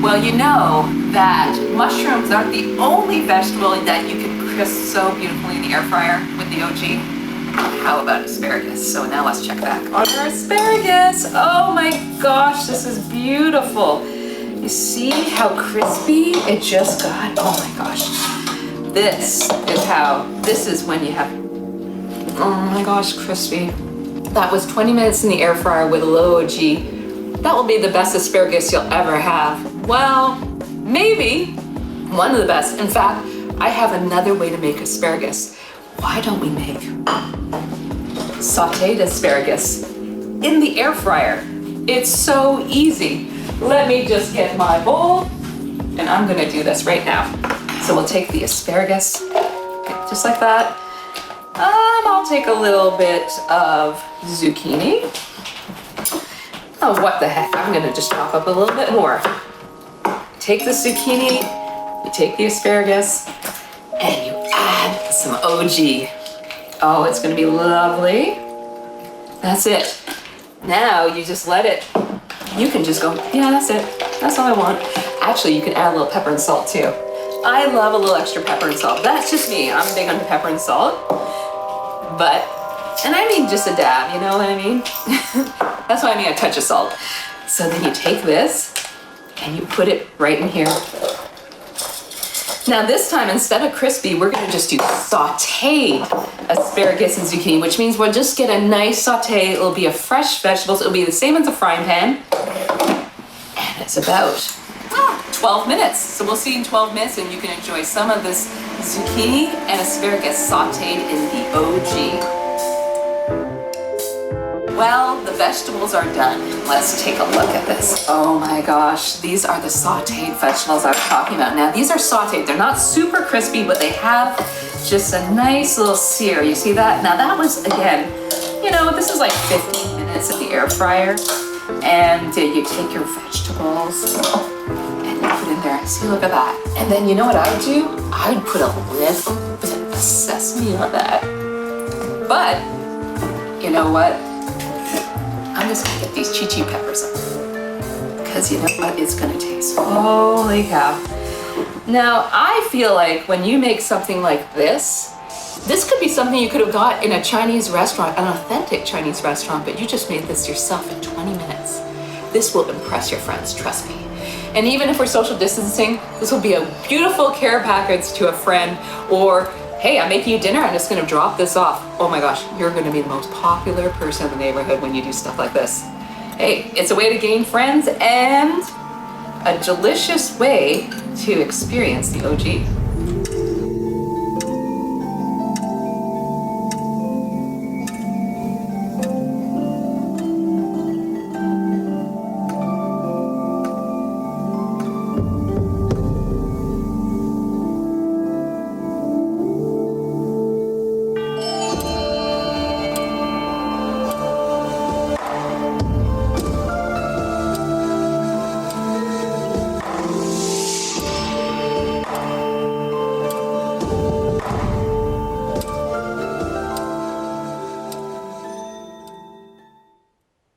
Well, you know that mushrooms aren't the only vegetable that you can crisp so beautifully in the air fryer with the OG. How about asparagus? So now let's check back on our asparagus. Oh my gosh, this is beautiful. You see how crispy it just got? Oh my gosh. This is when you have, oh my gosh, crispy. That was 20 minutes in the air fryer with a low OG. That will be the best asparagus you'll ever have. Well, maybe one of the best. In fact, I have another way to make asparagus. Why don't we make sautéed asparagus in the air fryer? It's so easy. Let me just get my bowl, and I'm gonna do this right now. So we'll take the asparagus, okay, just like that. I'll take a little bit of zucchini. Oh, what the heck, I'm gonna just chop up a little bit more. Take the zucchini, you take the asparagus, and you add some OG. Oh, it's gonna be lovely. That's it. Now you just let it, you can just go, yeah, that's it. That's all I want. Actually, you can add a little pepper and salt too. I love a little extra pepper and salt. That's just me, I'm big on pepper and salt. But, and I mean just a dab, you know what I mean? That's what I mean, a touch of salt. So then you take this and you put it right in here. Now this time, instead of crispy, we're gonna just do sautéed asparagus and zucchini, which means we'll just get a nice saute. It'll be a fresh vegetables. It'll be the same as a frying pan. And it's about 12 minutes. So we'll see you in 12 minutes and you can enjoy some of this zucchini and asparagus sautéed in the OG. Well, the vegetables are done. Let's take a look at this. Oh my gosh, these are the sautéed vegetables I was talking about. Now, these are sautéed. They're not super crispy, but they have just a nice little sear. You see that? Now that was, again, you know, this is like 15 minutes in the air fryer. And you take your vegetables and you put in there. See, look at that. And then you know what I would do? I would put a little bit of sesame on that. But, you know what? I'm just gonna get these chi peppers on, because you know what, it's gonna taste. Holy cow. Now, I feel like when you make something like this could be something you could have got in a Chinese restaurant, an authentic Chinese restaurant, but you just made this yourself in 20 minutes. This will impress your friends, trust me. And even if we're social distancing, this will be a beautiful care package to a friend, or hey, I'm making you dinner, I'm just gonna drop this off. Oh my gosh, you're gonna be the most popular person in the neighborhood when you do stuff like this. Hey, it's a way to gain friends and a delicious way to experience the OG.